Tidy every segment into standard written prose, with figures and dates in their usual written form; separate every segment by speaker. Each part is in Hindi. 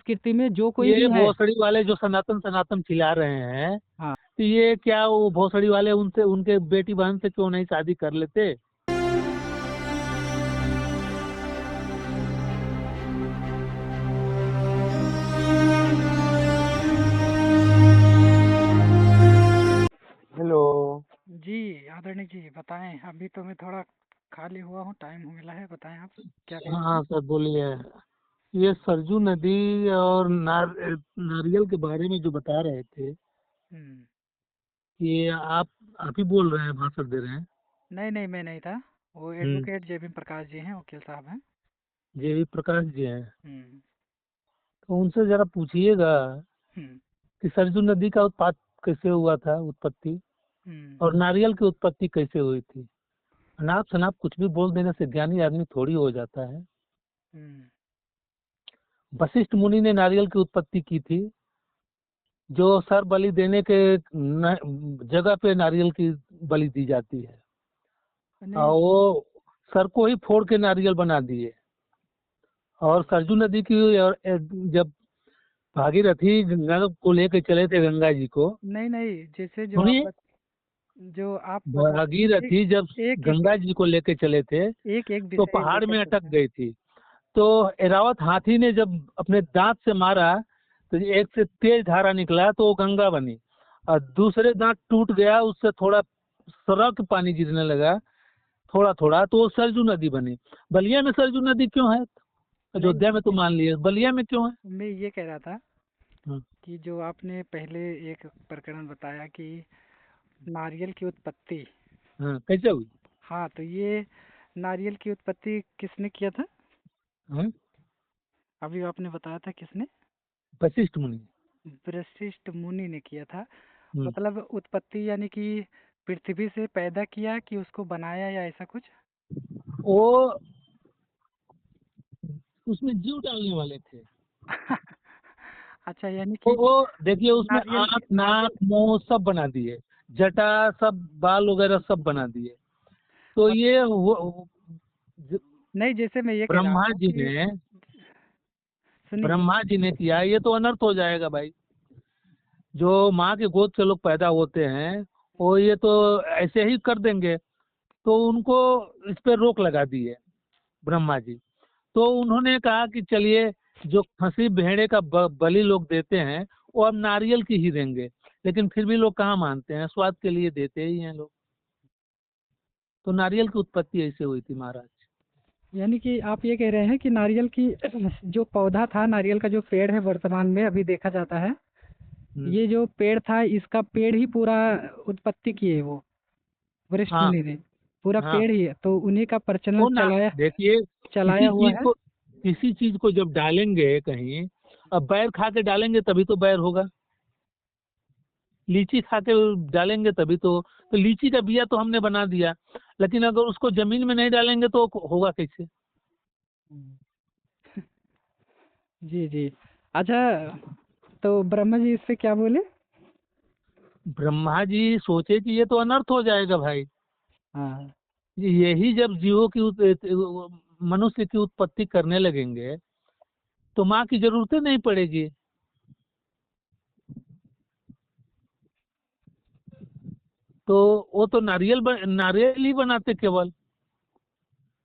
Speaker 1: संस्कृति में जो कोई
Speaker 2: ये
Speaker 1: भी है।
Speaker 2: भोसड़ी वाले जो सनातन सनातन खिला रहे हैं,
Speaker 1: हाँ।
Speaker 2: तो ये क्या वो भोसड़ी वाले उनसे उनके बेटी बहन से क्यों नहीं शादी कर लेते?
Speaker 3: हेलो।
Speaker 1: जी आदरणीय जी बताएं, अभी तो मैं थोड़ा खाली हुआ हूँ, टाइम मिला है, बताएं आप क्या कह रहे थे।
Speaker 2: हाँ सर बोलिए। ये सरजू नदी और नारियल के बारे में जो बता रहे थे,
Speaker 1: हम्म।
Speaker 2: ये आप ही बोल रहे हैं, भाषण दे रहे हैं?
Speaker 1: नहीं नहीं, मैं नहीं था, वो
Speaker 2: हम्म।
Speaker 1: एडवोकेट जेबी प्रकाश जी हैं, वकील साहब हैं।
Speaker 2: जे प्रकाश जी हैं।
Speaker 1: हम्म।
Speaker 2: तो उनसे जरा पूछिएगा
Speaker 1: हम्म।
Speaker 2: कि सरजू नदी का उत्पाद कैसे हुआ था, उत्पत्ति,
Speaker 1: हम्म।
Speaker 2: और नारियल की उत्पत्ति कैसे हुई थी। अनाप शनाप कुछ भी बोल देने से ज्ञानी आदमी थोड़ी हो जाता है।
Speaker 1: हम्म।
Speaker 2: वशिष्ठ मुनि ने नारियल की उत्पत्ति की थी, जो सर बलि देने के जगह पे नारियल की बलि दी जाती है, और
Speaker 1: नहीं।
Speaker 2: वो सर को ही फोड़ के नारियल बना दिए। और सरजू नदी की जब भागीरथी गंगा को लेके चले थे, गंगा जी को,
Speaker 1: नहीं नहीं, जैसे
Speaker 2: सुनिए,
Speaker 1: जो आप बता। एक
Speaker 2: भागीरथी जब
Speaker 1: एक एक
Speaker 2: गंगा जी को लेके चले थे
Speaker 1: एक एक
Speaker 2: तो
Speaker 1: विषय
Speaker 2: पहाड़
Speaker 1: लेकर
Speaker 2: में अटक
Speaker 1: चलते हैं।
Speaker 2: गई थी। तो एरावत हाथी ने जब अपने दांत से मारा तो एक से तेज धारा निकला तो वो गंगा बनी, और दूसरे दांत टूट गया, उससे थोड़ा सड़क पानी गिरने लगा थोड़ा थोड़ा, तो वो सरजू नदी बनी। बलिया में सरजू नदी क्यों है?
Speaker 1: नहीं,
Speaker 2: अयोध्या में तो मान लिए, बलिया में क्यों है?
Speaker 1: मैं ये कह रहा था
Speaker 2: हाँ।
Speaker 1: कि जो आपने पहले एक प्रकरण बताया कि नारियल की उत्पत्ति।
Speaker 2: हाँ, कैसे हुई?
Speaker 1: हाँ, तो ये नारियल की उत्पत्ति किसने किया था?
Speaker 2: हाँ?
Speaker 1: अभी आपने बताया था किसने?
Speaker 2: वशिष्ठ मुनि।
Speaker 1: वशिष्ठ मुनि ने किया था।
Speaker 2: हम्म।
Speaker 1: मतलब उत्पत्ति यानी कि पृथ्वी से पैदा किया कि उसको बनाया, या ऐसा कुछ?
Speaker 2: वो उसमें जीव डालने वाले थे।
Speaker 1: अच्छा, यानी
Speaker 2: तो
Speaker 1: कि
Speaker 2: वो देखिए, उसमें
Speaker 1: नारियल
Speaker 2: आँख नाक मुंह सब बना दिए, जटा सब बाल वगैरह सब बना दिए। तो
Speaker 1: मत,
Speaker 2: ये ज-
Speaker 1: नहीं, जैसे मैं ये कह रहा
Speaker 2: ब्रह्मा
Speaker 1: हूँ
Speaker 2: जी
Speaker 1: कि
Speaker 2: ने
Speaker 1: सुनिए।
Speaker 2: ब्रह्मा जी ने किया, ये तो अनर्थ हो जाएगा भाई। जो माँ के गोद से लोग पैदा होते हैं, वो ये तो ऐसे ही कर देंगे। तो उनको इस पे रोक लगा दी है ब्रह्मा जी। तो उन्होंने कहा कि चलिए, जो खसी भेड़े का बलि लोग देते हैं वो अब नारियल की ही देंगे। लेकिन फिर भी लोग कहाँ मानते हैं, स्वाद के लिए देते ही हैं लोग। तो नारियल की उत्पत्ति ऐसे हुई थी महाराज।
Speaker 1: यानी कि आप ये कह रहे हैं कि नारियल की जो पौधा था, नारियल का जो पेड़ है, वर्तमान में अभी देखा जाता है,
Speaker 2: हम्म।
Speaker 1: ये जो पेड़ था इसका पेड़ ही पूरा उत्पत्ति किए वो वरिष्ठ
Speaker 2: हाँ।
Speaker 1: मुनि ने। पूरा
Speaker 2: हाँ।
Speaker 1: पेड़ ही है, तो उन्हीं का प्रचलन
Speaker 2: वो ना,
Speaker 1: चलाया
Speaker 2: देखिए,
Speaker 1: चलाया हुआ है।
Speaker 2: किसी चीज को जब डालेंगे कहीं, अब बैर खा के डालेंगे तभी तो बैर होगा। लीची खा के डालेंगे तभी तो लीची का बिया तो हमने बना दिया, लेकिन अगर उसको जमीन में नहीं डालेंगे तो होगा कैसे?
Speaker 1: हम्म। जी जी। अच्छा, तो ब्रह्मा जी इस पे क्या बोले?
Speaker 2: ब्रह्मा जी सोचे कि ये तो अनर्थ हो जाएगा भाई।
Speaker 1: हाँ।
Speaker 2: यही जब मनुष्य की उत्पत्ति करने लगेंगे तो माँ की जरूरतें नहीं पड़ेगी। तो वो तो नारियल ही बनाते केवल।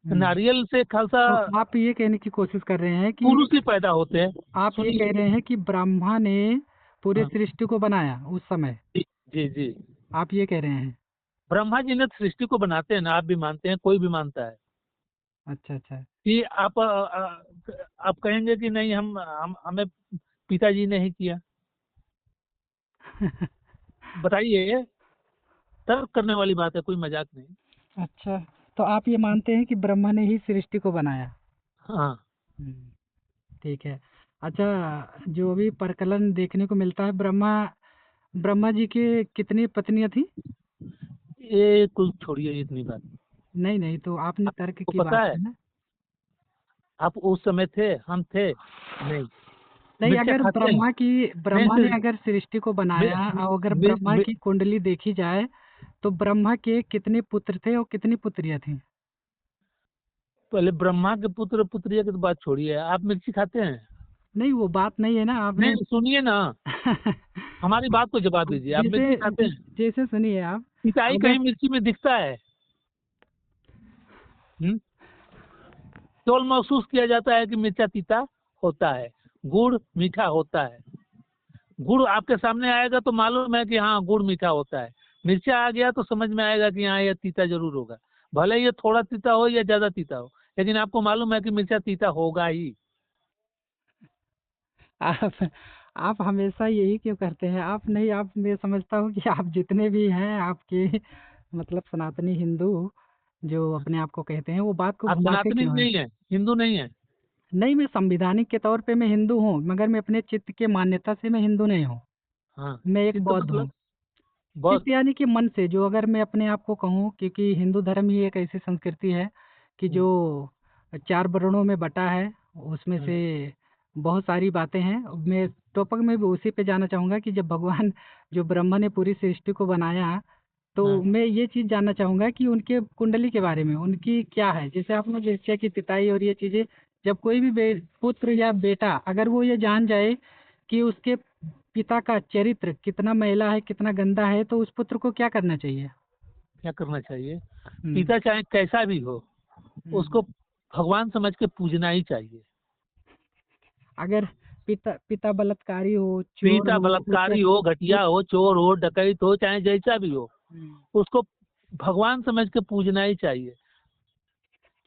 Speaker 1: हम्म।
Speaker 2: नारियल से खालसा
Speaker 1: तो आप ये कहने की कोशिश कर रहे हैं कि
Speaker 2: पुरुष ही पैदा होते हैं।
Speaker 1: आप ये कह
Speaker 2: सुनिए।
Speaker 1: रहे हैं कि ब्रह्मा ने पूरे
Speaker 2: हाँ।
Speaker 1: सृष्टि को बनाया उस समय,
Speaker 2: जी जी जी।
Speaker 1: आप ये कह रहे हैं?
Speaker 2: ब्रह्मा जी ने सृष्टि को बनाते हैं ना, आप भी मानते हैं, कोई भी मानता है।
Speaker 1: अच्छा अच्छा।
Speaker 2: कि आप कहेंगे कि नहीं, हमें पिताजी ने ही किया। बताइए, तर्क करने वाली बात है, कोई मजाक नहीं।
Speaker 1: अच्छा, तो आप ये मानते हैं कि ब्रह्मा ने ही सृष्टि को बनाया?
Speaker 2: हाँ।
Speaker 1: हम्म, ठीक है। अच्छा, जो भी परकलन देखने को मिलता है, ब्रह्मा ब्रह्मा जी के कितनी पत्नियां थी?
Speaker 2: ये कुछ छोड़िए इतनी बात।
Speaker 1: नहीं नहीं, तो आपने तर्क
Speaker 2: आपको
Speaker 1: की
Speaker 2: पता
Speaker 1: बात
Speaker 2: है,
Speaker 1: है ना।
Speaker 2: आप उस समय थे, हम थे नहीं?
Speaker 1: नहीं,
Speaker 2: मिर्चा
Speaker 1: अगर
Speaker 2: खाते हैं? मैं
Speaker 1: ब्रह्मा ने अगर सृष्टि को
Speaker 2: मैं,
Speaker 1: बनाया और अगर
Speaker 2: मैं,
Speaker 1: ब्रह्मा
Speaker 2: मैं,
Speaker 1: की कुंडली देखी जाए, तो ब्रह्मा के कितने पुत्र थे और कितनी पुत्रियां थी?
Speaker 2: पहले ब्रह्मा के पुत्र पुत्रिया की तो बात छोड़िए, आप मिर्ची खाते हैं?
Speaker 1: नहीं वो बात नहीं है ना आपने।
Speaker 2: नहीं सुनिए ना, हमारी बात को जवाब दीजिए। आप
Speaker 1: जैसे
Speaker 2: मिर्ची खाते हैं?
Speaker 1: जैसे सुनिए आप,
Speaker 2: पिताई
Speaker 1: अगर
Speaker 2: कहीं मिर्ची में दिखता है? हम्म? केवल महसूस किया जाता है कि मिर्चा तीता होता है, गुड़ मीठा होता है। गुड़ आपके सामने आएगा तो मालूम है कि हाँ गुड़ मीठा होता है। मिर्चा आ गया तो समझ में आएगा कि हाँ यह तीता जरूर होगा, भले ये थोड़ा तीता हो या ज्यादा तीता हो, लेकिन आपको मालूम है कि मिर्चा तीता होगा ही।
Speaker 1: आप आप हमेशा यही क्यों करते हैं? आप नहीं, आप, मैं समझता हूँ कि आप जितने भी हैं आपके मतलब सनातनी हिंदू जो अपने आप को कहते हैं, वो बात को
Speaker 2: आप
Speaker 1: भुलाते
Speaker 2: सनातनी
Speaker 1: क्यों हैं?
Speaker 2: नहीं है, हिंदू नहीं है?
Speaker 1: नहीं, मैं संविधानिक के तौर पे मैं हिंदू हूँ, मगर मैं अपने चित्त के मान्यता से मैं हिंदू नहीं हूँ।
Speaker 2: हाँ।
Speaker 1: मैं एक
Speaker 2: चित्त
Speaker 1: बौद्ध हूँ।
Speaker 2: मतलब? बहुत।
Speaker 1: चित्त यानी कि मन से, जो अगर मैं अपने आप को कहूँ, क्योंकि हिंदू धर्म ही एक ऐसी संस्कृति है कि जो
Speaker 2: हम्म,
Speaker 1: 4 वर्णों में बँटा है, उसमें
Speaker 2: हम्म,
Speaker 1: से बहुत सारी बातें हैं। मैं टॉपिक में भी उसी पे जाना चाहूँगा कि जब भगवान जो ब्रह्मा ने पूरी सृष्टि को बनाया, तो
Speaker 2: हाँ।
Speaker 1: मैं ये चीज़ जानना चाहूँगा कि उनके कुंडली के बारे में, उनकी क्या है? जैसे आपने देखा कि पिताई और ये चीज़ें, जब कोई भी पुत्र या बेटा अगर वो ये जान जाए कि उसके पिता का चरित्र कितना मैला है, कितना गंदा है, तो उस पुत्र को क्या करना चाहिए?
Speaker 2: क्या करना चाहिए?
Speaker 1: हुँ,
Speaker 2: पिता चाहे कैसा भी हो,
Speaker 1: हुँ।
Speaker 2: उसको भगवान समझ के पूजना ही चाहिए।
Speaker 1: अगर पिता पिता बलात्कारी हो, चोर
Speaker 2: पिता
Speaker 1: हो,
Speaker 2: बलात्कारी हो, घटिया
Speaker 1: उच्च
Speaker 2: हो, चोर हो, डकैत हो, चाहे जैसा भी हो,
Speaker 1: हुँ,
Speaker 2: उसको भगवान समझ के पूजना ही चाहिए।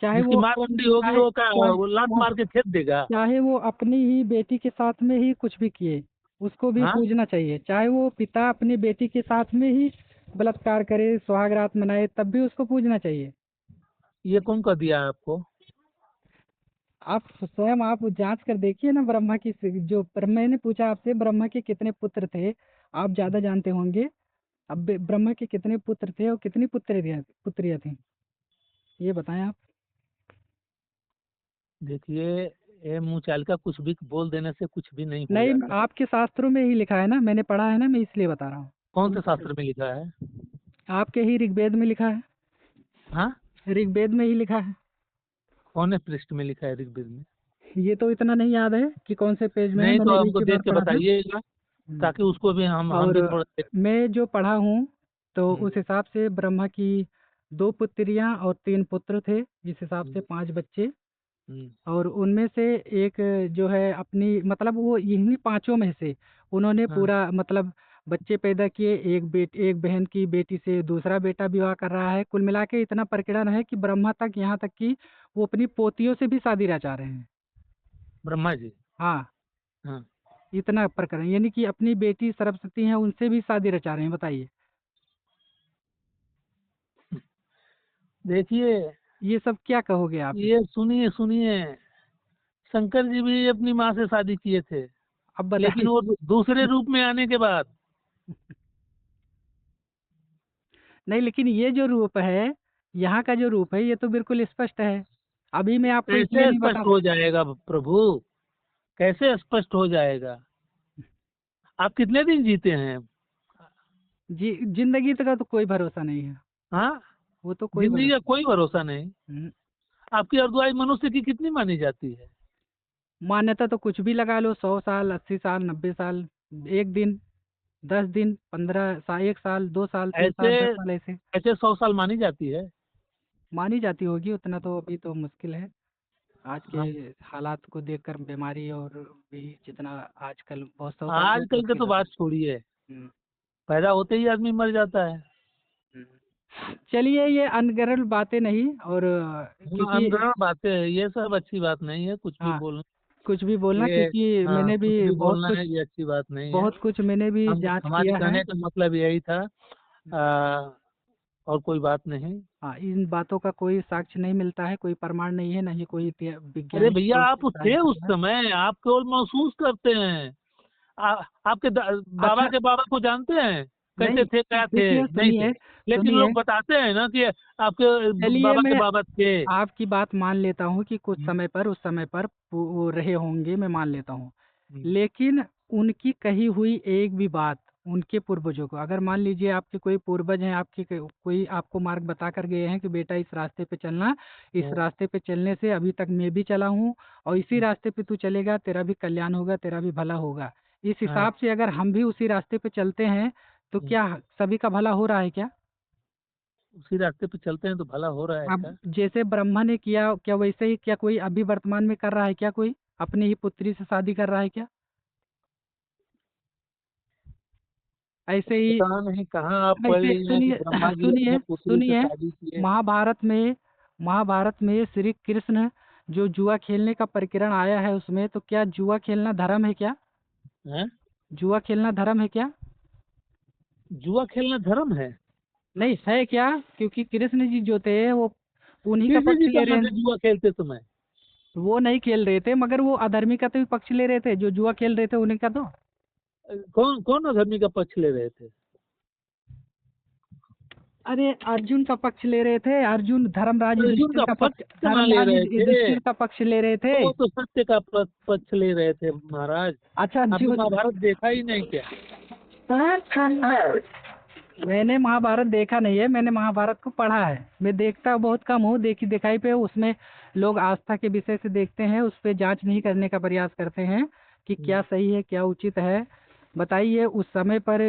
Speaker 1: चाहे
Speaker 2: जिसकी
Speaker 1: वो
Speaker 2: माँ रंडी होगी
Speaker 1: चाहे
Speaker 2: वो क्या,
Speaker 1: चाहे
Speaker 2: वो लात
Speaker 1: चाहे
Speaker 2: मार के फेंक देगा?
Speaker 1: चाहे वो अपनी ही बेटी के साथ में ही कुछ भी किए, उसको भी
Speaker 2: हाँ।
Speaker 1: पूजना चाहिए। चाहे वो पिता अपनी बेटी के साथ में ही बलात्कार करे, सुहाग रात मनाए, तब भी उसको पूजना चाहिए।
Speaker 2: ये कौन कर दिया आपको?
Speaker 1: आप स्वयं आप जाँच कर देखिए ना, ब्रह्मा की जो मैंने पूछा आपसे, ब्रह्मा के कितने पुत्र थे? आप ज़्यादा जानते होंगे। अब ब्रह्मा के कितने पुत्र थे और कितनी पुत्रियाँ थीं? ये बताएँ आप।
Speaker 2: देखिए, ये मुँह चाल का कुछ भी बोल देने से कुछ भी नहीं हो
Speaker 1: नहीं,
Speaker 2: जाता।
Speaker 1: आपके शास्त्रों में ही लिखा है ना, मैंने पढ़ा है ना, मैं इसलिए बता रहा हूँ।
Speaker 2: कौन से शास्त्र में लिखा है?
Speaker 1: आपके ही ऋग्वेद में लिखा है।
Speaker 2: हाँ।
Speaker 1: ऋग्वेद में ही लिखा है।
Speaker 2: कौन से पृष्ठ में लिखा है ऋग्वेद में?
Speaker 1: ये तो इतना नहीं याद है कि कौन से पेज में है,
Speaker 2: नहीं तो
Speaker 1: मैंने एक
Speaker 2: हमको
Speaker 1: ही बार
Speaker 2: देख के
Speaker 1: पढ़ा था।
Speaker 2: बताइएगा,
Speaker 1: हुँ।
Speaker 2: ताकि उसको भी हम
Speaker 1: और
Speaker 2: भी थोड़ा
Speaker 1: मैं जो पढ़ा हूँ, तो
Speaker 2: हम्म,
Speaker 1: उस हिसाब से ब्रह्मा की 2 पुत्रियाँ और 3 पुत्र थे, जिस हिसाब से
Speaker 2: हम्म,
Speaker 1: 5 बच्चे।
Speaker 2: हम्म,
Speaker 1: और उनमें से एक जो है अपनी मतलब वो इन्हीं पाँचों में से उन्होंने
Speaker 2: हाँ।
Speaker 1: पूरा मतलब बच्चे पैदा किए। एक बहन की बेटी से दूसरा बेटा विवाह कर रहा है। कुल मिला के इतना प्रकरण है कि ब्रह्मा तक, यहाँ तक कि वो अपनी पोतियों से भी शादी रचा रहे हैं।
Speaker 2: ब्रह्मा जी।
Speaker 1: हाँ,
Speaker 2: हाँ।
Speaker 1: इतना प्रकरण, यानी कि अपनी बेटी सरस्वती हैं, उनसे भी शादी रचा रहे हैं, बताइए।
Speaker 2: देखिए,
Speaker 1: ये सब क्या कहोगे आप इस
Speaker 2: ये सुनिए सुनिए, शंकर जी भी अपनी माँ से शादी किए थे,
Speaker 1: अब
Speaker 2: लेकिन
Speaker 1: बताइए।
Speaker 2: वो दूसरे रूप में आने के बाद।
Speaker 1: नहीं, लेकिन ये जो रूप है, यहाँ का जो रूप है, ये तो बिल्कुल स्पष्ट है। अभी मैं आपको इसलिए
Speaker 2: कैसे
Speaker 1: नहीं बता
Speaker 2: स्पष्ट हो
Speaker 1: सकता।
Speaker 2: जाएगा प्रभु? कैसे स्पष्ट हो जाएगा? आप कितने दिन जीते हैं?
Speaker 1: जी, ज़िंदगी का तो कोई भरोसा नहीं है।
Speaker 2: हाँ।
Speaker 1: वो तो कोई
Speaker 2: जिंदगी का
Speaker 1: भरोसा
Speaker 2: कोई भरोसा नहीं।
Speaker 1: हुँ,
Speaker 2: आपकी अर्दुआई मनुष्य की कितनी मानी जाती है?
Speaker 1: मान्यता तो कुछ भी लगा लो, 100 साल, 80 साल, 90 साल, 1 दिन, 10 दिन, 15 सा 1 साल, 2 साल, 3
Speaker 2: ऐसे
Speaker 1: साल, 10 साल, ऐसे
Speaker 2: ऐसे 100 साल मानी जाती है?
Speaker 1: मानी जाती होगी। उतना तो अभी तो मुश्किल है। आज के
Speaker 2: हाँ।
Speaker 1: हालात को देखकर, बीमारी और भी जितना आजकल, बहुत 100 साल बहुत
Speaker 2: आजकल के
Speaker 1: मुश्किल
Speaker 2: तो
Speaker 1: होता
Speaker 2: बात
Speaker 1: है।
Speaker 2: छोड़िए,
Speaker 1: हुँ,
Speaker 2: पैदा होते ही आदमी मर जाता है।
Speaker 1: हुँ। चलिए, ये अनगढ़ बातें नहीं, और
Speaker 2: हाँ,
Speaker 1: क्योंकि
Speaker 2: अनगढ़ बातें हैं, ये सब अच्छी बात नहीं है, कुछ भी
Speaker 1: हाँ,
Speaker 2: बोलना।
Speaker 1: कुछ भी बोलना,
Speaker 2: ये
Speaker 1: क्योंकि
Speaker 2: हाँ,
Speaker 1: मैंने
Speaker 2: कुछ
Speaker 1: भी
Speaker 2: भी बोलना है, ये अच्छी बात नहीं है।
Speaker 1: बहुत कुछ मैंने भी
Speaker 2: हम
Speaker 1: जाँच
Speaker 2: हमारे
Speaker 1: किया है।
Speaker 2: कहने का मतलब यही था। आ, और कोई बात नहीं।
Speaker 1: हाँ, इन बातों का कोई साक्ष्य नहीं मिलता है, कोई प्रमाण नहीं है, ना ही कोई
Speaker 2: अरे
Speaker 1: वैज्ञानिक
Speaker 2: भैया,
Speaker 1: तौर
Speaker 2: आप
Speaker 1: पे
Speaker 2: थे
Speaker 1: साबित
Speaker 2: उस
Speaker 1: हुआ है।
Speaker 2: समय, आप केवल महसूस करते हैं। आपके बाबा
Speaker 1: अच्छा,
Speaker 2: के बाबा को जानते हैं? कैसे
Speaker 1: नहीं,
Speaker 2: थे, क्या थे?
Speaker 1: देखिए,
Speaker 2: नहीं थे।
Speaker 1: सुनिए,
Speaker 2: लेकिन
Speaker 1: सुनिए,
Speaker 2: लोग बताते हैं ना कि आपके
Speaker 1: चलिए,
Speaker 2: बाबा के
Speaker 1: मैं
Speaker 2: बाबा थे।
Speaker 1: आपकी बात मान लेता हूँ कि कुछ
Speaker 2: हम्म,
Speaker 1: समय पर, उस समय पर वो रहे होंगे, मैं मान लेता हूँ।
Speaker 2: हम्म,
Speaker 1: लेकिन उनकी कही हुई एक भी बात उनके पूर्वजों को, अगर मान लीजिए आपके कोई पूर्वज हैं, आपके कोई आपको मार्ग बता कर गए हैं कि बेटा इस रास्ते पे चलना, इस
Speaker 2: हाँ,
Speaker 1: रास्ते पे चलने से अभी तक मैं भी चला हूँ और इसी रास्ते पे तू चलेगा, तेरा भी कल्याण होगा, तेरा भी भला होगा। इस
Speaker 2: हाँ,
Speaker 1: हिसाब से अगर हम भी उसी रास्ते पे चलते हैं तो क्या सभी का भला हो रहा है क्या?
Speaker 2: उसी रास्ते पे चलते हैं तो भला हो रहा है
Speaker 1: अब
Speaker 2: क्या?
Speaker 1: जैसे ब्रह्मा ने किया, क्या वैसे ही क्या कोई अभी वर्तमान में कर रहा है क्या? कोई अपनी ही पुत्री से शादी कर रहा है क्या? ऐसे ही
Speaker 2: पता नहीं कहाँ आप पढ़
Speaker 1: ऐसे
Speaker 2: ली हैं कि
Speaker 1: सुनिए
Speaker 2: ब्रह्मा जी अपने
Speaker 1: सुनिए
Speaker 2: पुत्री से
Speaker 1: सुनिए,
Speaker 2: शादी किए।
Speaker 1: महाभारत में महाभारत में श्री कृष्ण जो जुआ खेलने का प्रकरण आया है उसमें, तो क्या जुआ खेलना धर्म है क्या?
Speaker 2: हैं?
Speaker 1: जुआ खेलना धर्म है क्या?
Speaker 2: जुआ खेलना धर्म है?
Speaker 1: नहीं है क्या? क्योंकि कृष्ण जी जो थे वो उन्हीं का
Speaker 2: कृष्ण
Speaker 1: पक्ष
Speaker 2: जी
Speaker 1: ले रहे
Speaker 2: कहाँ से
Speaker 1: हैं।
Speaker 2: जुआ खेलते समय?
Speaker 1: वो नहीं खेल रहे थे, मगर वो अधर्मी का तो भी पक्ष ले रहे थे, जो जुआ खेल रहे थे उन्हीं का तो।
Speaker 2: कौन कौन अधर्मी का पक्ष ले रहे थे?
Speaker 1: अरे अर्जुन का पक्ष ले रहे थे, अर्जुन धर्मराज
Speaker 2: अर्जुन
Speaker 1: युधिष्ठिर
Speaker 2: का
Speaker 1: का
Speaker 2: पक्ष
Speaker 1: पक्ष,
Speaker 2: कहाँ ले
Speaker 1: धर्मराज
Speaker 2: रहे थे?
Speaker 1: युधिष्ठिर का पक्ष ले रहे थे।
Speaker 2: तो वो तो सत्य का पक्ष ले रहे थे महाराज।
Speaker 1: अच्छा
Speaker 2: आपने महाभारत देखा ही नहीं क्या?
Speaker 1: मैंने महाभारत देखा नहीं है, मैंने महाभारत को पढ़ा है। मैं देखता बहुत कम हूँ, देखी दिखाई पे उसमें लोग आस्था के विषय से देखते हैं, उस पर जांच नहीं करने का प्रयास करते हैं कि क्या सही है क्या उचित है। बताइए, उस समय पर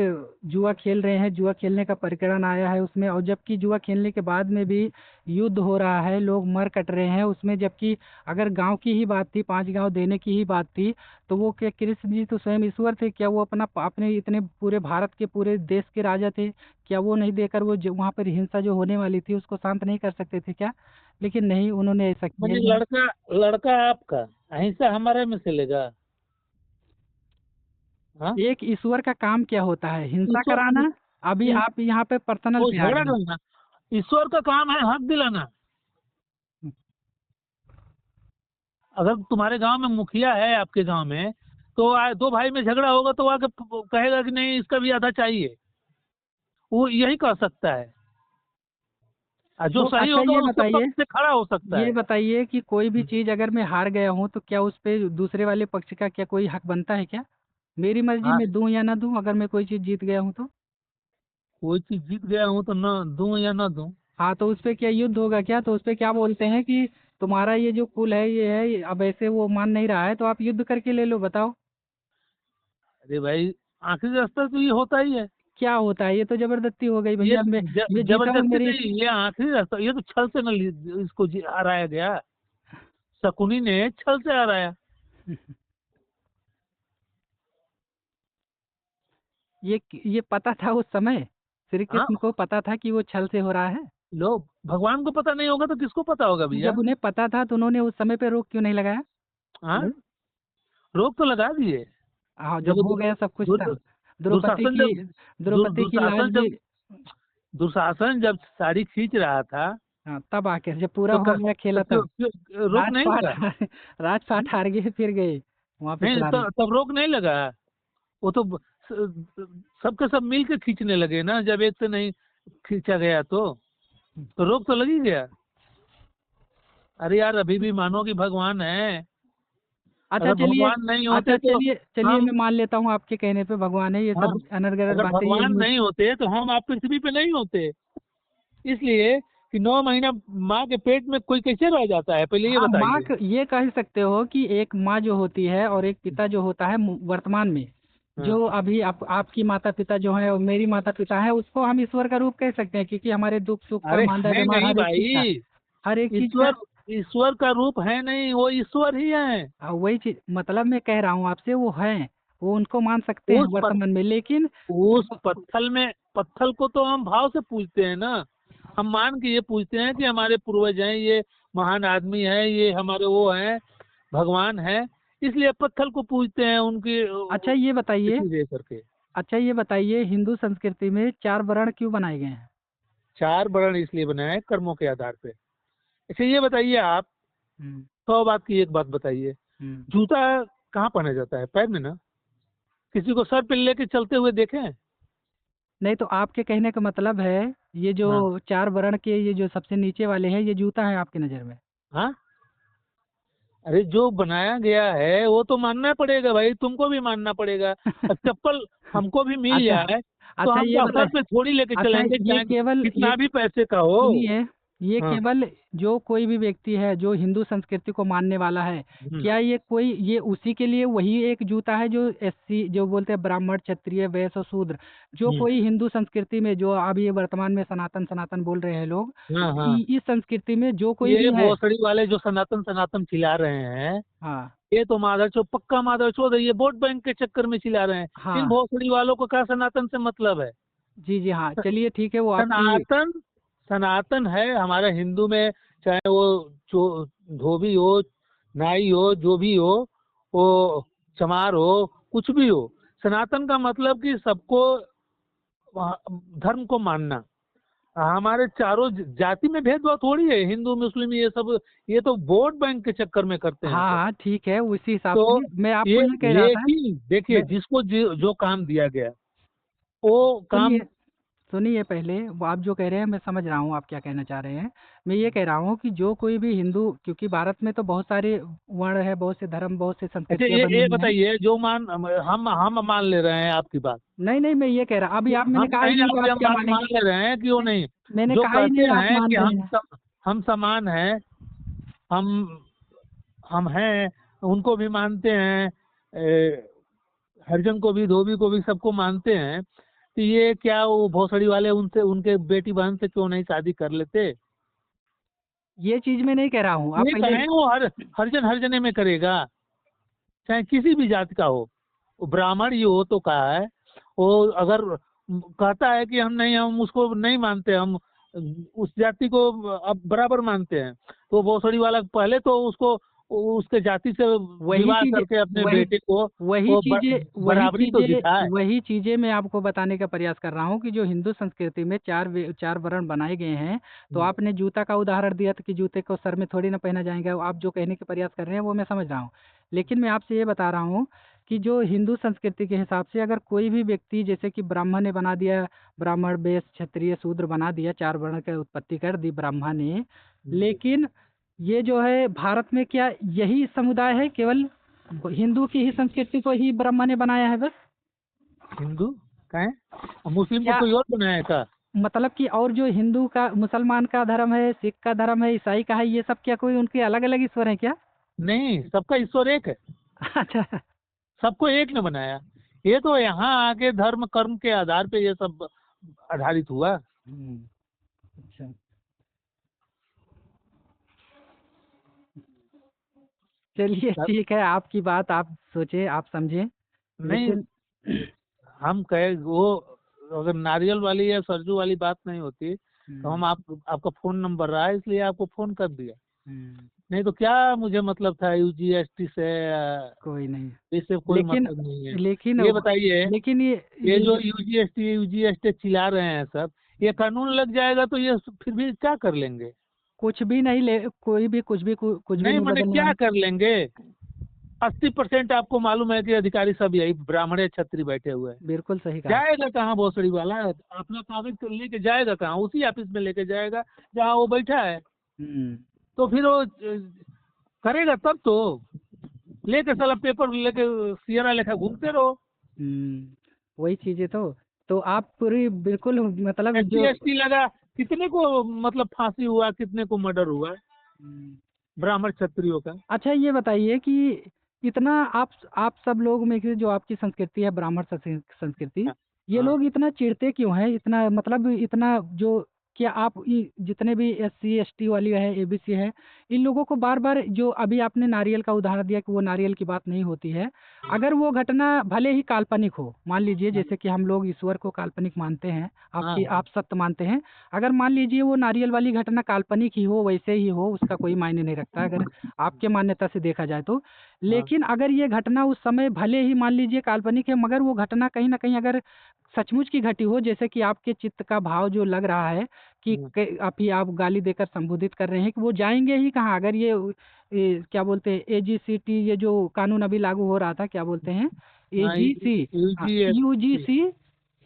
Speaker 1: जुआ खेल रहे हैं, जुआ खेलने का प्रकरण आया है उसमें, और जबकि जुआ खेलने के बाद में भी युद्ध हो रहा है, लोग मर कट रहे हैं उसमें, जबकि अगर गांव की ही बात थी, 5 गांव देने की ही बात थी, तो वो क्या कृष्ण जी तो स्वयं ईश्वर थे क्या? वो अपने इतने पूरे भारत के पूरे देश के राजा थे, क्या वो नहीं देकर वो जो वहाँ पर हिंसा जो होने वाली थी उसको शांत नहीं कर सकते थे क्या? लेकिन नहीं, उन्होंने ऐसा किया
Speaker 2: मैंने
Speaker 1: ही नहीं।
Speaker 2: लड़का लड़का आपका अहिंसा हमारे में से लेगा? हाँ?
Speaker 1: एक ईश्वर का काम क्या होता है? हिंसा
Speaker 2: ईश्वर
Speaker 1: कराना। अभी आप यहाँ पे पर्सनल
Speaker 2: वो
Speaker 1: पे आ
Speaker 2: झगड़ा
Speaker 1: गए।
Speaker 2: करना ईश्वर का काम है, हक दिलाना। अगर तुम्हारे गांव में मुखिया है, आपके गांव में, तो दो भाई में झगड़ा होगा तो आके कहेगा कि नहीं इसका भी आधा चाहिए। वो यही कह सकता है, और जो
Speaker 1: तो
Speaker 2: सही
Speaker 1: अच्छा
Speaker 2: होगा
Speaker 1: ये
Speaker 2: उसके
Speaker 1: बताइए,
Speaker 2: पक्ष से खड़ा हो सकता
Speaker 1: ये
Speaker 2: है।
Speaker 1: बताइए कि कोई भी चीज़ अगर मैं हार गया हूँ तो क्या उस पे दूसरे वाले पक्ष का क्या कोई हक बनता है क्या? मेरी मर्जी
Speaker 2: हाँ,
Speaker 1: में दूं या ना दूं, अगर मैं कोई चीज़ जीत गया हूँ तो।
Speaker 2: कोई चीज जीत गया हूँ तो न दूं या न दूं।
Speaker 1: हाँ, तो उस पे क्या युद्ध होगा क्या? तो उस पे क्या बोलते हैं कि तुम्हारा ये जो कुल है ये है, अब ऐसे वो मान नहीं रहा है तो आप युद्ध करके ले लो, बताओ।
Speaker 2: अरे भाई, आखिरी रास्ता तो ये होता ही है।
Speaker 1: क्या होता है? ये तो जबरदस्ती हो गई
Speaker 2: ये
Speaker 1: भैया। मैं जीता हूँ,
Speaker 2: जबरदस्ती
Speaker 1: मेरी।
Speaker 2: नहीं, ये आखिरी रास्ता, ये तो छल से न इसको हराया गया। शकुनी ने छल से हराया।
Speaker 1: ये पता था उस समय? श्री
Speaker 2: हाँ,
Speaker 1: कृष्ण को पता था कि वो छल से हो रहा है?
Speaker 2: लो, भगवान को पता नहीं होगा तो किसको पता होगा
Speaker 1: तो
Speaker 2: भैया?
Speaker 1: जब उन्हें पता था तो उन्होंने उस समय पे रोक क्यों नहीं लगाया?
Speaker 2: हाँ, रोक तो लगा दिए।
Speaker 1: हाँ,
Speaker 2: जब
Speaker 1: जब हो गया सब कुछ तब। द्रौपदी
Speaker 2: दुशासन
Speaker 1: की
Speaker 2: जब
Speaker 1: द्रौपदी की लाज
Speaker 2: दुशासन
Speaker 1: भी।
Speaker 2: जब दुशासन जब साड़ी खींच रहा था,
Speaker 1: हाँ, तब आके जब पूरा
Speaker 2: तो
Speaker 1: हो गया खेला तब।
Speaker 2: रोक नहीं
Speaker 1: राजपाट
Speaker 2: लगा?
Speaker 1: राजपाट हार गए, फिर गए वहां पे
Speaker 2: नहीं,
Speaker 1: खिलाने।
Speaker 2: तब रोक नहीं लगा। वो तो सबके सब मिल के खींचने लगे ना, जब एक से नहीं खींचा गया तो रोक तो लगी गया। अरे यार, अभी भी मानो कि भगवान है।
Speaker 1: अच्छा
Speaker 2: अगर
Speaker 1: चलिए।
Speaker 2: भगवान नहीं
Speaker 1: अच्छा
Speaker 2: होते तो
Speaker 1: चलिए चलिए,
Speaker 2: हम
Speaker 1: मैं मान लेता हूँ आपके कहने पे भगवान है, ये
Speaker 2: हाँ,
Speaker 1: सब अनर्गल
Speaker 2: अगर
Speaker 1: बातें ये
Speaker 2: भगवान नहीं होते तो हम आप पृथ्वी पे नहीं होते। इसलिए कि 9 महीना माँ के पेट में कोई कैसे रह जाता है, पहले ये
Speaker 1: हाँ,
Speaker 2: बताइए।
Speaker 1: ये कह सकते हो कि एक माँ जो होती है और एक पिता जो होता है वर्तमान में,
Speaker 2: हाँ।
Speaker 1: जो अभी आपकी माता पिता जो है और मेरी माता पिता है, उसको हम ईश्वर का रूप कह सकते हैं, क्योंकि हमारे दुख सुख
Speaker 2: अरे
Speaker 1: परमानंद
Speaker 2: है
Speaker 1: व्यवहार
Speaker 2: नहीं
Speaker 1: हर एक चीज का,
Speaker 2: भाई,
Speaker 1: हर एक चीज का।
Speaker 2: ईश्वर ईश्वर का रूप है नहीं, वो ईश्वर ही है।
Speaker 1: वही चीज मतलब मैं कह रहा हूँ आपसे, वो है, वो उनको मान सकते हैं
Speaker 2: उस पत,
Speaker 1: वर्तमान में, लेकिन
Speaker 2: उस पत्थल को तो हम भाव से पूजते हैं ना। हम मान के ये पूछते हैं कि हमारे पूर्वज हैं, ये महान आदमी है, ये हमारे वो हैं, भगवान है। इसलिए पत्थर को पूजते हैं उनकी
Speaker 1: अच्छा ये बताइए
Speaker 2: तिथि दे करके।
Speaker 1: अच्छा ये बताइए, हिंदू संस्कृति में 4 वर्ण क्यों बनाए गए हैं?
Speaker 2: 4 वर्ण इसलिए बनाए हैं, कर्मों के आधार पे। अच्छा ये बताइए आप,
Speaker 1: हम्म।
Speaker 2: 100 बात की एक बात बताइए।
Speaker 1: हम्म।
Speaker 2: जूता कहाँ पहना जाता है? पैर में ना। किसी को सर पे लेके चलते हुए देखे हैं?
Speaker 1: नहीं, तो आपके कहने का मतलब है ये जो
Speaker 2: हाँ,
Speaker 1: 4 वर्ण के ये जो सबसे नीचे वाले हैं, ये जूता है आपकी नज़र में?
Speaker 2: हाँ। अरे जो बनाया गया है वो तो मानना पड़ेगा भाई, तुमको भी मानना पड़ेगा। अब चप्पल हमको भी मिल
Speaker 1: अच्छा
Speaker 2: जाए तो
Speaker 1: अच्छा
Speaker 2: हम
Speaker 1: ये
Speaker 2: सर
Speaker 1: बताए।
Speaker 2: पे थोड़ी लेके
Speaker 1: अच्छा
Speaker 2: चलेंगे,
Speaker 1: ये
Speaker 2: चाहे
Speaker 1: केवल ये
Speaker 2: कितना भी पैसे का हो।
Speaker 1: सुनिए, ये
Speaker 2: हाँ।
Speaker 1: केवल जो कोई भी व्यक्ति है जो हिंदू संस्कृति को मानने वाला है,
Speaker 2: हम्म।
Speaker 1: क्या ये कोई ये उसी के लिए वही एक जूता है जो एससी जो बोलते हैं ब्राह्मण क्षत्रिय वैश्य और शूद्र, जो
Speaker 2: हम्म।
Speaker 1: कोई हिंदू संस्कृति में जो अब ये वर्तमान में सनातन सनातन बोल रहे हैं लोग,
Speaker 2: हाँ हाँ।
Speaker 1: इस संस्कृति में जो कोई
Speaker 2: ये
Speaker 1: भी है।
Speaker 2: भोसड़ी वाले जो सनातन सनातन चिल्ला रहे हैं,
Speaker 1: हाँ
Speaker 2: ये तो माधवचोद, पक्का माधवचोद है, ये वोट बैंक के चक्कर में चिल्ला रहे हैं। इन
Speaker 1: हाँ
Speaker 2: भोसड़ी वालों को क्या सनातन से मतलब है?
Speaker 1: जी जी हाँ चलिए ठीक है वो आपकी।
Speaker 2: सनातन सनातन है हमारे हिंदू में, चाहे वो धोबी हो, नाई हो, जो भी हो, वो चमार हो, कुछ भी हो, सनातन का मतलब कि सबको धर्म को मानना। हमारे चारों जाति में भेदभाव थोड़ी है, हिंदू मुस्लिम ये सब, ये तो वोट बैंक के चक्कर में करते हैं
Speaker 1: हाँ
Speaker 2: सब।
Speaker 1: हाँ ठीक है उसी हिसाब
Speaker 2: तो
Speaker 1: से मैं आपको
Speaker 2: ये,
Speaker 1: ये कह रहा था।
Speaker 2: लेकिन देखिए,
Speaker 1: मैं
Speaker 2: जिसको जो काम दिया गया वो
Speaker 1: सुनिए
Speaker 2: काम।
Speaker 1: सुनिए पहले, वो आप जो कह रहे हैं मैं समझ रहा हूँ आप क्या कहना चाह रहे हैं। मैं ये कह रहा हूँ कि जो कोई भी हिंदू, क्योंकि भारत में तो बहुत सारे वर्ण है, बहुत से धर्म, बहुत से
Speaker 2: अच्छा,
Speaker 1: संस्कृतियाँ बनी
Speaker 2: ये
Speaker 1: हुई हैं।
Speaker 2: बताइए, जो मान हम मान ले रहे हैं आपकी बात,
Speaker 1: नहीं नहीं मैं ये कह रहा, अभी आप, मैंने
Speaker 2: हम
Speaker 1: कहा ही
Speaker 2: नहीं,
Speaker 1: नहीं तो
Speaker 2: अभी
Speaker 1: आप
Speaker 2: हम
Speaker 1: क्या
Speaker 2: बात मान
Speaker 1: मानेंगे।
Speaker 2: ले रहे हैं कि वो नहीं।
Speaker 1: मैंने
Speaker 2: जो
Speaker 1: कहा ही
Speaker 2: कहते
Speaker 1: नहीं आप
Speaker 2: हैं
Speaker 1: मान
Speaker 2: कि
Speaker 1: रहे हैं।
Speaker 2: हम समान हैं, हम हम हैं, उनको भी मानते हैं, हरिजन को भी, धोबी को भी, सबको मानते हैं, तो ये क्या वो भोसड़ी वाले उनसे, उनके बेटी बहन से क्यों नहीं शादी कर लेते?
Speaker 1: ये चीज़ मैं नहीं कह रहा हूँ, आप
Speaker 2: ये
Speaker 1: पहले।
Speaker 2: कहें वो हरिजन हरिजने में करेगा, चाहे किसी भी जाति का हो। वो ब्राह्मण ही हो तो कहा है, वो अगर कहता है कि हम नहीं, हम उसको नहीं मानते, हम उस जाति को अब बराबर मानते हैं, तो भोसड़ी वाला पहले तो उसको उसके जाति से
Speaker 1: वही
Speaker 2: विवाह
Speaker 1: चीजें
Speaker 2: करके अपने
Speaker 1: वही
Speaker 2: बेटे को
Speaker 1: वही
Speaker 2: वो
Speaker 1: चीजें वही
Speaker 2: बराबरी तो दिखाए।
Speaker 1: चीजें वही चीजें मैं आपको बताने का प्रयास कर रहा हूँ कि जो हिंदू संस्कृति में चार वर्ण बनाए गए हैं। तो
Speaker 2: हम्म।
Speaker 1: आपने जूता का उदाहरण दिया था कि जूते को सर में थोड़ी ना पहना जाएगा, आप जो कहने का प्रयास कर रहे हैं वो मैं समझ रहा हूँ। लेकिन मैं आपसे ये बता रहा हूँ कि जो हिंदू संस्कृति के हिसाब से अगर कोई भी व्यक्ति, जैसे कि ब्राह्मण ने बना दिया, ब्राह्मण वैश्य क्षत्रिय शूद्र बना दिया, चार वर्ण की उत्पत्ति कर दी ब्रह्मा ने।
Speaker 2: हम्म।
Speaker 1: लेकिन ये जो है भारत में क्या यही समुदाय है, केवल हिंदू की ही संस्कृति को ही ब्रह्मा ने बनाया है बस?
Speaker 2: हिंदू कहें, मुस्लिम को
Speaker 1: क्या
Speaker 2: कोई और बनाया का?
Speaker 1: मतलब कि और जो हिंदू का, मुसलमान का धर्म है, सिख का धर्म है, ईसाई का है, ये सब क्या कोई उनके अलग अलग ईश्वर है क्या?
Speaker 2: नहीं, सबका ईश्वर एक है,
Speaker 1: अच्छा
Speaker 2: सबको एक ने बनाया। ये तो यहाँ आके धर्म कर्म के आधार पे ये सब आधारित हुआ।
Speaker 1: अच्छा चलिए ठीक है, आपकी बात आप सोचे आप समझे।
Speaker 2: नहीं,
Speaker 1: लेकिन
Speaker 2: हम कहे वो, अगर नारियल वाली या सरजू वाली बात नहीं होती तो
Speaker 1: हम्म,
Speaker 2: हम आपका फोन नंबर रहा है इसलिए आपको फोन कर दिया।
Speaker 1: हम्म,
Speaker 2: नहीं तो क्या मुझे मतलब था यूजीएसटी से,
Speaker 1: कोई नहीं।
Speaker 2: इससे कोई
Speaker 1: लेकिन
Speaker 2: मतलब नहीं है।
Speaker 1: लेकिन
Speaker 2: ये बताइए,
Speaker 1: लेकिन
Speaker 2: ये
Speaker 1: ये
Speaker 2: जो
Speaker 1: जो
Speaker 2: यूजीएसटी यूजीएसटी चिल्ला रहे हैं सब, ये कानून लग जाएगा तो ये फिर भी क्या कर लेंगे?
Speaker 1: कुछ भी नहीं ले, कोई भी कुछ भी
Speaker 2: नहीं,
Speaker 1: नहीं
Speaker 2: मैंने
Speaker 1: बदलने
Speaker 2: क्या
Speaker 1: वाला।
Speaker 2: कर लेंगे? 80% आपको मालूम है कि अधिकारी सब यही ब्राह्मण छत्री बैठे हुए हैं।
Speaker 1: बिल्कुल सही कहा।
Speaker 2: जाएगा कहाँ भोसड़ी वाला? अपना कागज तो लेके जाएगा कहाँ? उसी ऑफिस में लेके जाएगा जहाँ वो बैठा है।
Speaker 1: हम्म
Speaker 2: तो फिर वो करेगा तब तो, लेके साला पेपर लेके सियारा लेखा घूमते रहो।
Speaker 1: वही चीजें तो आप पूरी बिल्कुल मतलब
Speaker 2: एससी
Speaker 1: जो
Speaker 2: एसटी लगा, कितने को मतलब फांसी हुआ, कितने को मर्डर हुआ ब्राह्मण क्षत्रियों का?
Speaker 1: अच्छा ये बताइए कि इतना आप सब लोग में कि जो आपकी संस्कृति है ब्राह्मण संस्कृति,
Speaker 2: हाँ।
Speaker 1: ये
Speaker 2: हाँ।
Speaker 1: लोग इतना चिढ़ते क्यों हैं, इतना मतलब इतना जो, क्या आप जितने भी SC ST वाली है ABC है, इन लोगों को बार बार, जो अभी आपने नारियल का उदाहरण दिया कि वो नारियल की बात नहीं होती है, अगर वो घटना भले ही काल्पनिक हो, मान लीजिए
Speaker 2: हाँ।
Speaker 1: जैसे कि हम लोग ईश्वर को काल्पनिक मानते हैं,
Speaker 2: हाँ।
Speaker 1: आपकी आप सत्य मानते हैं, अगर मान लीजिए वो नारियल वाली घटना काल्पनिक ही हो, वैसे ही हो, उसका कोई मायने नहीं रखता अगर आपके मान्यता से देखा जाए तो।
Speaker 2: हाँ।
Speaker 1: लेकिन अगर ये घटना उस समय भले ही मान लीजिए काल्पनिक है, मगर वो घटना कहीं ना कहीं अगर सचमुच की घटी हो, जैसे कि आपके चित्त का भाव जो लग रहा है कि
Speaker 2: हाँ।
Speaker 1: आप गाली देकर संबोधित कर रहे हैं कि वो जाएंगे ही कहाँ, अगर ये क्या बोलते हैं AGCT, ये जो कानून अभी लागू हो रहा था, क्या बोलते हैं,
Speaker 2: हाँ,
Speaker 1: AGC, हाँ
Speaker 2: यूजीएसटी।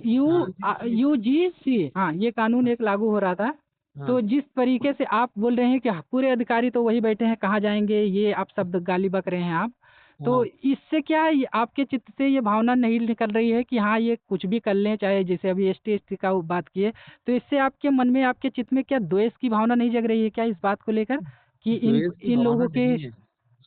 Speaker 1: UGC,
Speaker 2: हाँ।
Speaker 1: UGC, हाँ ये कानून एक लागू हो रहा था, तो
Speaker 2: हाँ
Speaker 1: जिस तरीके से आप बोल रहे हैं कि पूरे अधिकारी तो वही बैठे हैं, कहाँ जाएंगे, ये आप शब्द गाली बक रहे हैं आप, तो
Speaker 2: हाँ
Speaker 1: इससे क्या आपके चित्त से ये भावना नहीं निकल रही है कि हाँ ये कुछ भी कर लें, चाहे जैसे अभी एसटी का वो बात किए, तो इससे आपके मन में, आपके चित्त में क्या द्वेष की भावना नहीं जग रही है क्या इस बात को लेकर कि इन
Speaker 2: द्वेष की
Speaker 1: इन
Speaker 2: भावना
Speaker 1: लोगों के,
Speaker 2: नहीं है।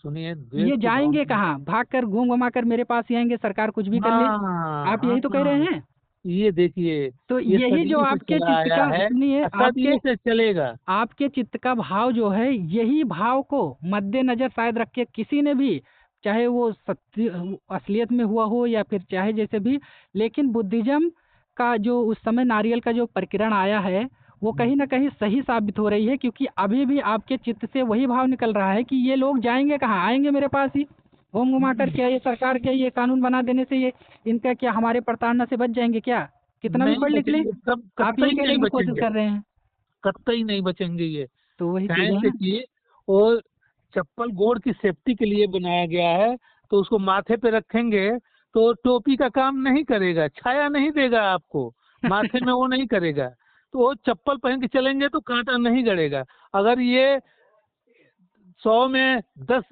Speaker 2: सुनिए, द्वेष
Speaker 1: ये
Speaker 2: की
Speaker 1: जाएंगे
Speaker 2: भावना
Speaker 1: कहाँ, भाग कर घूम घुमा कर मेरे पास ही आएंगे, सरकार कुछ भी कर ले, आप
Speaker 2: हाँ
Speaker 1: यही तो कह रहे
Speaker 2: हाँ,
Speaker 1: हैं।
Speaker 2: ये देखिए,
Speaker 1: तो
Speaker 2: ये
Speaker 1: यही जो
Speaker 2: सदियों से
Speaker 1: आपके
Speaker 2: चला
Speaker 1: चित्त
Speaker 2: आया
Speaker 1: का,
Speaker 2: है
Speaker 1: सुनिए,
Speaker 2: और
Speaker 1: आपके
Speaker 2: सदियों से चलेगा।
Speaker 1: आपके चित्त का भाव जो है, यही भाव को मद्देनजर शायद रख के किसी ने भी, चाहे वो सत्य असलियत में हुआ हो या फिर चाहे जैसे भी, लेकिन बुद्धिज्म का जो उस समय नारियल का जो प्रकीर्णन आया है, वो कहीं ना कहीं सही साबित हो रही है, क्योंकि अभी भी आपके चित्त से वही भाव निकल रहा है कि ये लोग जाएंगे कहाँ, आएंगे मेरे पास ही घूम घुमा कर, क्या ये सरकार के ये कानून बना देने से ये इनका क्या हमारे प्रताड़ना से बच जाएंगे क्या, कितना भी
Speaker 2: नहीं
Speaker 1: पढ़ लिख ले,
Speaker 2: बचेंगे, सब
Speaker 1: आप यही
Speaker 2: कतई
Speaker 1: कहने
Speaker 2: नहीं
Speaker 1: की कोशिश
Speaker 2: बचेंगे,
Speaker 1: कर रहे हैं।
Speaker 2: कतई नहीं बचेंगे ये।
Speaker 1: तो वही चीज़ है
Speaker 2: कैसे
Speaker 1: ना।
Speaker 2: कि वो चप्पल गोड़ की सेफ्टी के लिए बनाया गया है, तो उसको माथे पे रखेंगे तो टोपी का काम नहीं करेगा, छाया नहीं देगा आपको, माथे में वो नहीं करेगा। तो वो चप्पल पहन के चलेंगे तो कांटा नहीं गड़ेगा। अगर ये 100 में 10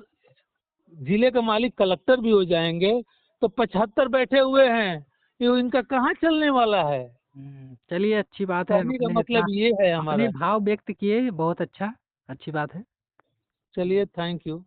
Speaker 2: जिले का मालिक कलेक्टर भी हो जाएंगे तो 75 बैठे हुए हैं, ये इनका कहाँ चलने वाला है।
Speaker 1: चलिए, अच्छी बात है,
Speaker 2: कहने का
Speaker 1: अपने इतना
Speaker 2: मतलब ये है
Speaker 1: अपने
Speaker 2: हमारा।
Speaker 1: भाव व्यक्त किए, बहुत अच्छा, अच्छी बात है।
Speaker 2: चलिए, थैंक यू।